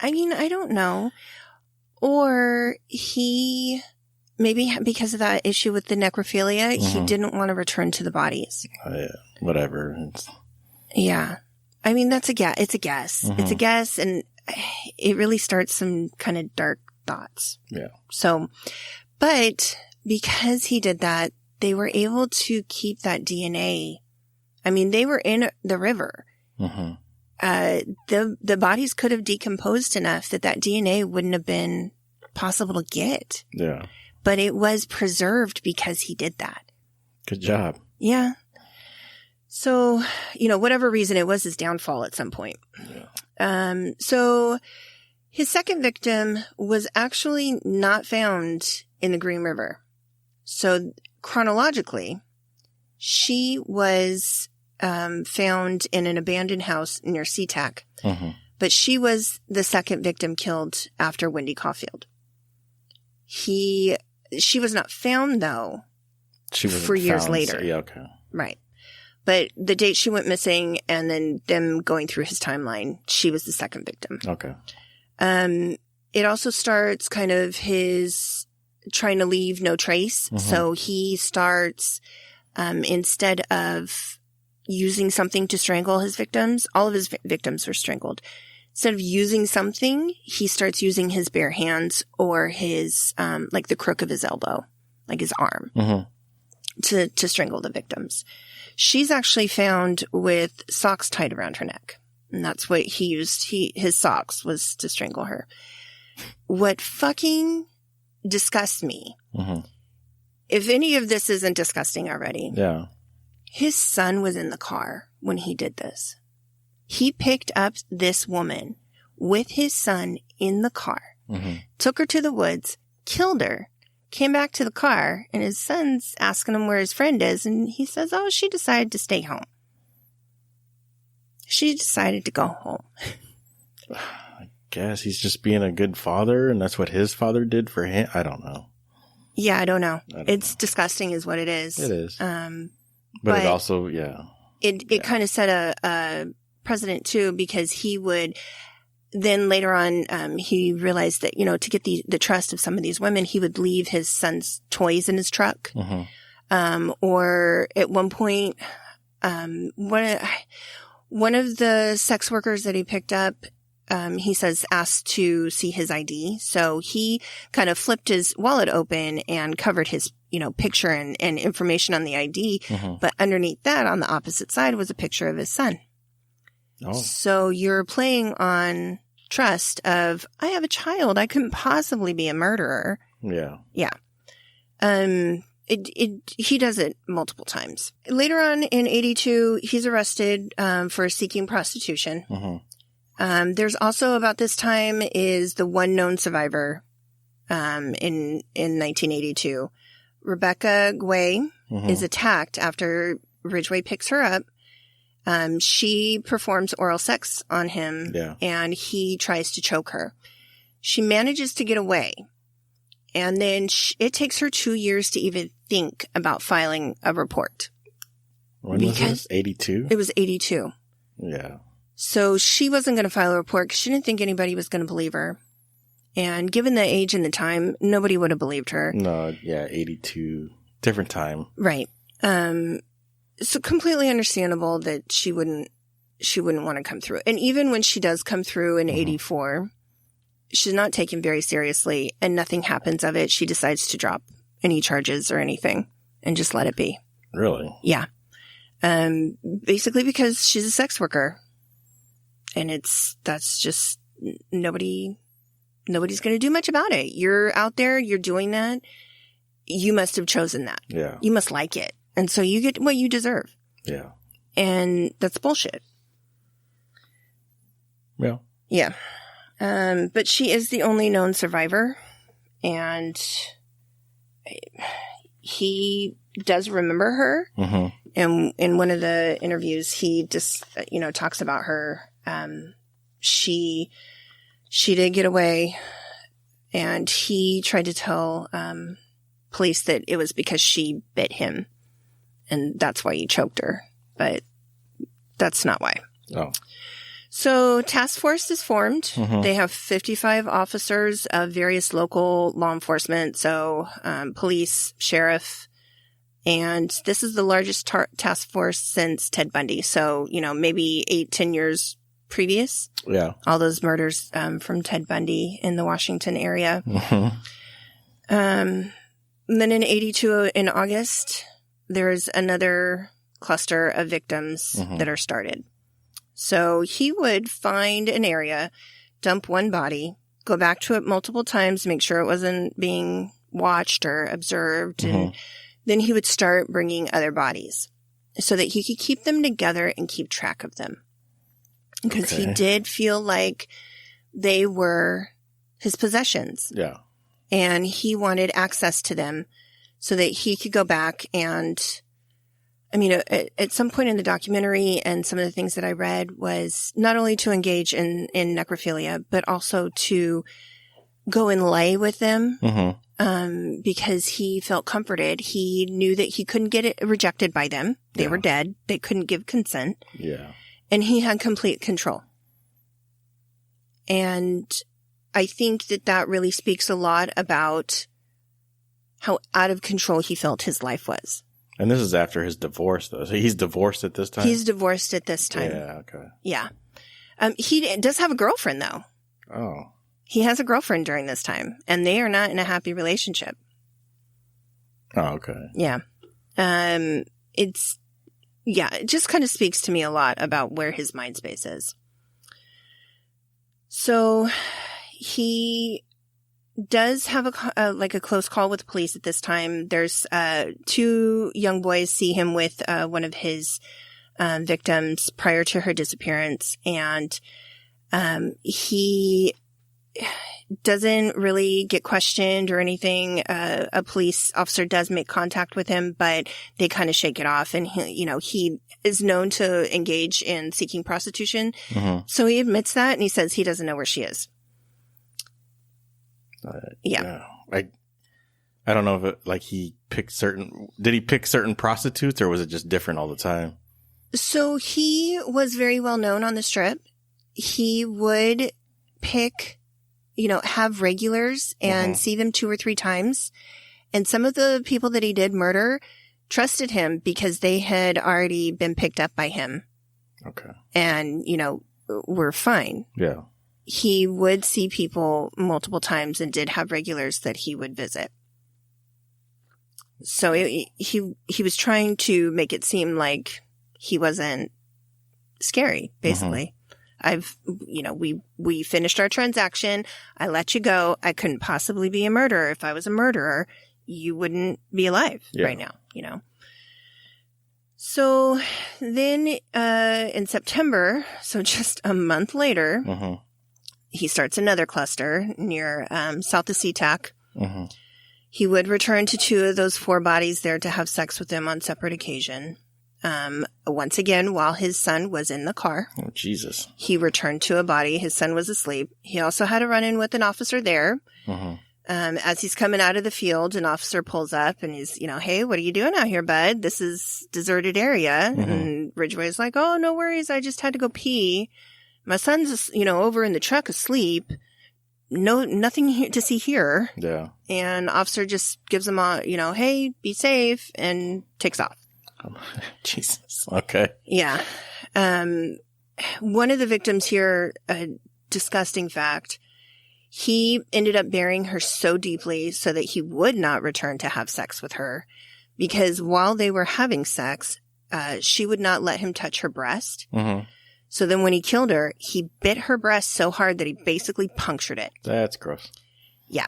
I mean, I don't know. Or he, maybe because of that issue with the necrophilia, he didn't want to return to the bodies. Yeah, whatever. Yeah. I mean, that's a guess. It's a guess. It's a guess, and it really starts some kind of dark thoughts. Yeah. So, but because he did that, they were able to keep that DNA. I mean, they were in the river. The bodies could have decomposed enough that DNA wouldn't have been possible to get. Yeah. But it was preserved because he did that. Good job. Yeah. So, whatever reason, it was his downfall at some point. Yeah. So his second victim was actually not found in the Green River. So chronologically, she was found in an abandoned house near SeaTac. But she was the second victim killed after Wendy Caulfield. She was not found, though, for years later. Yeah, okay. Right. But the date she went missing and then them going through his timeline, she was the second victim. Okay. It also starts kind of his trying to leave no trace. So he starts, instead of using something to strangle his victims, all of his victims were strangled. Instead of using something, he starts using his bare hands or his, like the crook of his elbow, like his arm, to strangle the victims. She's actually found with socks tied around her neck. And that's what he used. His socks was to strangle her. What fucking disgusts me, if any of this isn't disgusting already, his son was in the car when he did this. He picked up this woman with his son in the car, took her to the woods, killed her, came back to the car, and his son's asking him where his friend is, and he says, oh, she decided to stay home. She decided to go home. I guess he's just being a good father, and that's what his father did for him. I don't know. Yeah, I don't know. It's disgusting is what it is. It is. But it also, It kind of set a precedent, too, because he would... Then later on, he realized that, to get the trust of some of these women, he would leave his son's toys in his truck. Or at one point, one of the sex workers that he picked up, he says, asked to see his ID. So he kind of flipped his wallet open and covered his, picture and information on the ID. But underneath that, on the opposite side, was a picture of his son. Oh. So you're playing on trust of, I have a child. I couldn't possibly be a murderer. Yeah. Yeah. He does it multiple times. Later on in 82, he's arrested for seeking prostitution. There's also about this time is the one known survivor in 1982. Rebecca Guay is attacked after Ridgway picks her up. She performs oral sex on him, and he tries to choke her. She manages to get away, and then it takes her 2 years to even think about filing a report. When was this? 82? It was 82. Yeah. So she wasn't going to file a report because she didn't think anybody was going to believe her. And given the age and the time, nobody would have believed her. No, yeah, 82. Different time. Right. So completely understandable that she wouldn't want to come through. And even when she does come through in 84, she's not taken very seriously and nothing happens of it. She decides to drop any charges or anything and just let it be. Really? Yeah. Basically because she's a sex worker. And that's just nobody's going to do much about it. You're out there, you're doing that. You must have chosen that. Yeah. You must like it. And so you get what you deserve. Yeah. And that's bullshit. Yeah. Yeah. But she is the only known survivor. And he does remember her. And in one of the interviews, he just, talks about her. She did get away, and he tried to tell police that it was because she bit him, and that's why he choked her. But that's not why. Oh. So task force is formed. Mm-hmm. They have 55 officers of various local law enforcement. So, police, sheriff, and this is the largest task force since Ted Bundy. So, maybe 10 years previous. Yeah. All those murders, from Ted Bundy in the Washington area. Mm-hmm. And then in 82, in August, there's another cluster of victims that are started. So he would find an area, dump one body, go back to it multiple times, make sure it wasn't being watched or observed. And then he would start bringing other bodies so that he could keep them together and keep track of them. Because he did feel like they were his possessions. Yeah. And he wanted access to them so that he could go back and, at some point in the documentary and some of the things that I read was not only to engage in necrophilia, but also to go and lay with them, because he felt comforted. He knew that he couldn't get it rejected by them. They were dead. They couldn't give consent. Yeah. And he had complete control. And I think that really speaks a lot about how out of control he felt his life was. And this is after his divorce, though. So he's divorced at this time? He's divorced at this time. Yeah, okay. Yeah. He does have a girlfriend, though. Oh. He has a girlfriend during this time, and they are not in a happy relationship. Oh, okay. Yeah. It just kind of speaks to me a lot about where his mind space is. So he does have a close call with the police at this time. There's 2 young boys see him with one of his victims prior to her disappearance, and he doesn't really get questioned or anything. A police officer does make contact with him, but they kind of shake it off. And he is known to engage in seeking prostitution. So he admits that, and he says he doesn't know where she is. Yeah. I don't know if did he pick certain prostitutes, or was it just different all the time? So he was very well known on the Strip. He would pick, have regulars and see them 2 or 3 times. And some of the people that he did murder trusted him because they had already been picked up by him. Okay. And, were fine. Yeah. He would see people multiple times and did have regulars that he would visit. So he was trying to make it seem like he wasn't scary, basically. We finished our transaction. I let you go. I couldn't possibly be a murderer. If I was a murderer, you wouldn't be alive right now, So then, in September, so just a month later, he starts another cluster near, south of SeaTac. He would return to 2 of those 4 bodies there to have sex with them on separate occasion. Once again, while his son was in the car. Oh, Jesus. He returned to a body. His son was asleep. He also had a run-in with an officer there. As he's coming out of the field, an officer pulls up and he's, hey, what are you doing out here, bud? This is deserted area. And Ridgway's like, oh, no worries. I just had to go pee. My son's, over in the truck asleep. Nothing to see here. Yeah. And officer just gives him hey, be safe, and takes off. Jesus. Okay. Yeah. One of the victims here, a disgusting fact, he ended up burying her so deeply so that he would not return to have sex with her, because while they were having sex, she would not let him touch her breast. So then when he killed her, he bit her breast so hard that he basically punctured it. That's gross. Yeah.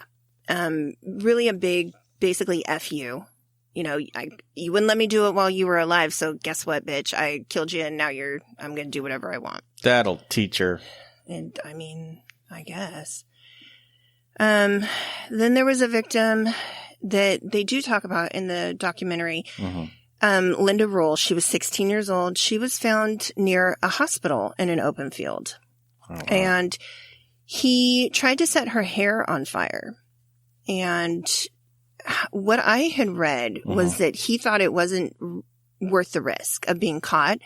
Really a big, basically F you. You wouldn't let me do it while you were alive. So guess what, bitch? I killed you, and now I'm going to do whatever I want. That'll teach her. And I guess. Then there was a victim that they do talk about in the documentary. Linda Rule, she was 16 years old. She was found near a hospital in an open field. Oh, wow. And he tried to set her hair on fire. And what I had read was that he thought it wasn't worth the risk of being caught.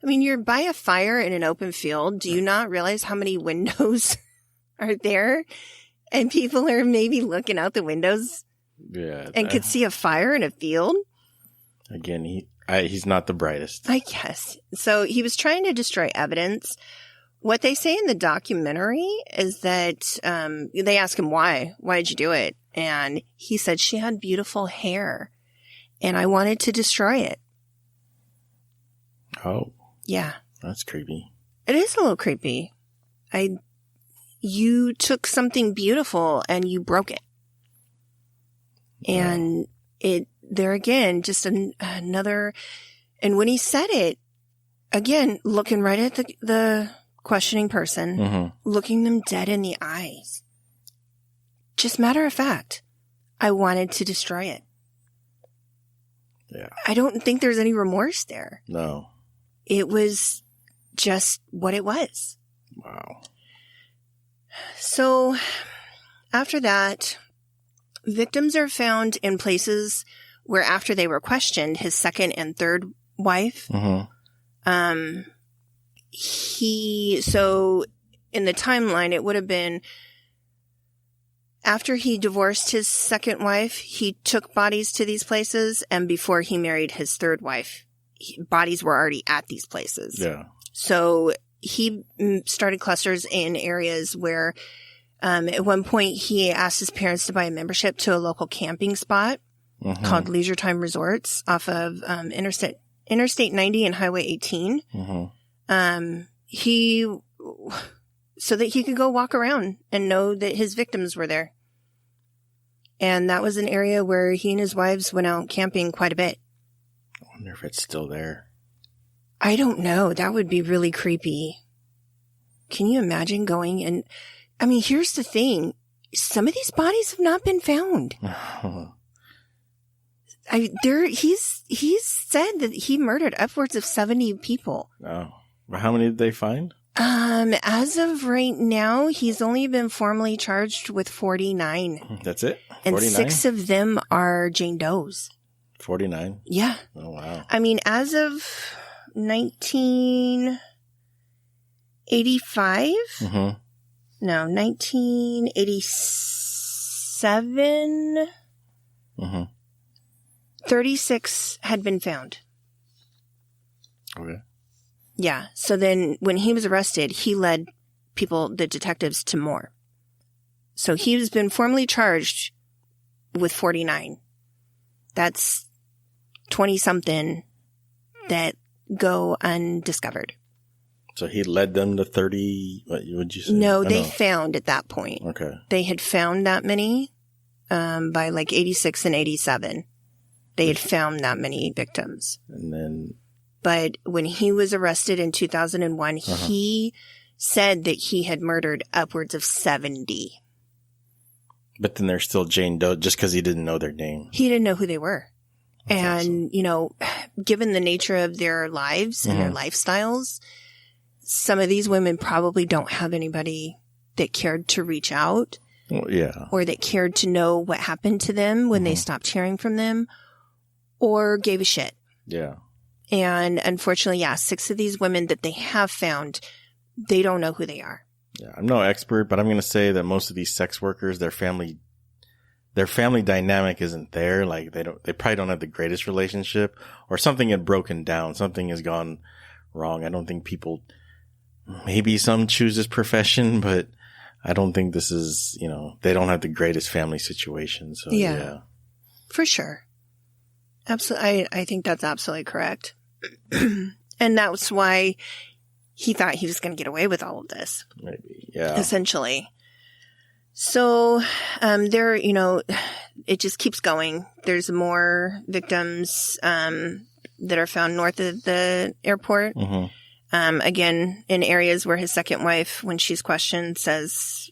I mean, you're by a fire in an open field. Do you not realize how many windows are there? And people are maybe looking out the windows and could see a fire in a field. Again, he's not the brightest. I guess. So he was trying to destroy evidence. What they say in the documentary is that they ask him why. Why did you do it? And he said she had beautiful hair and I wanted to destroy it. Oh. Yeah. That's creepy. It is a little creepy. You took something beautiful and you broke it. And there again, just another, and when he said it, again, looking right at the questioning person, looking them dead in the eyes. Just matter of fact, I wanted to destroy it. Yeah. I don't think there's any remorse there. No. It was just what it was. Wow. So after that, victims are found in places where after they were questioned, his second and third wife, so in the timeline, it would have been after he divorced his second wife, he took bodies to these places. And before he married his third wife, bodies were already at these places. Yeah. So he started clusters in areas where at one point he asked his parents to buy a membership to a local camping spot called Leisure Time Resorts off of Interstate 90 and Highway 18. So that he could go walk around and know that his victims were there. And that was an area where he and his wives went out camping quite a bit. I wonder if it's still there. I don't know. That would be really creepy. Can you imagine going and, I mean, here's the thing. Some of these bodies have not been found. He's said that he murdered upwards of 70 people. Oh. How many did they find? As of right now, he's only been formally charged with 49. That's it? 49? And 6 of them are Jane Doe's. 49? Yeah. Oh, wow. I mean, as of 1985? No, 1987? 36 had been found. Okay. Yeah. So then when he was arrested, he led the detectives to more. So he's been formally charged with 49. That's 20-something that go undiscovered. So he led them to 30, what would you say? No, they found at that point. Okay. They had found that many by like 86 and 87. They had found that many victims. And then... But when he was arrested in 2001, he said that he had murdered upwards of 70. But then there's still Jane Doe just because he didn't know their name. He didn't know who they were. That's awesome. You know, given the nature of their lives and their lifestyles, some of these women probably don't have anybody that cared to reach out. Well, yeah. Or that cared to know what happened to them when they stopped hearing from them or gave a shit. Yeah. And unfortunately, 6 of these women that they have found, they don't know who they are. Yeah, I'm no expert, but I'm going to say that most of these sex workers, their family dynamic isn't there. Like they probably don't have the greatest relationship, or something had broken down. Something has gone wrong. I don't think maybe some choose this profession, but I don't think this is, they don't have the greatest family situation. So yeah. For sure. Absolutely. I think that's absolutely correct. And that's why he thought he was going to get away with all of this. Maybe, yeah. Essentially. So, it just keeps going. There's more victims, that are found north of the airport. Again, in areas where his second wife, when she's questioned, says,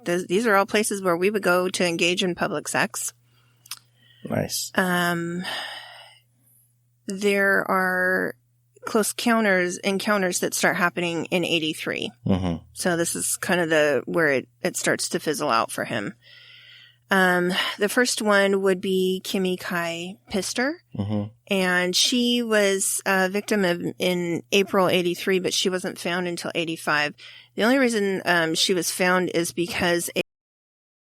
these are all places where we would go to engage in public sex. Nice. There are close encounters that start happening in 83. So this is kind of where it starts to fizzle out for him. The first one would be Kimmy Kai Pister. And she was a victim in April 83, but she wasn't found until 85. The only reason she was found is because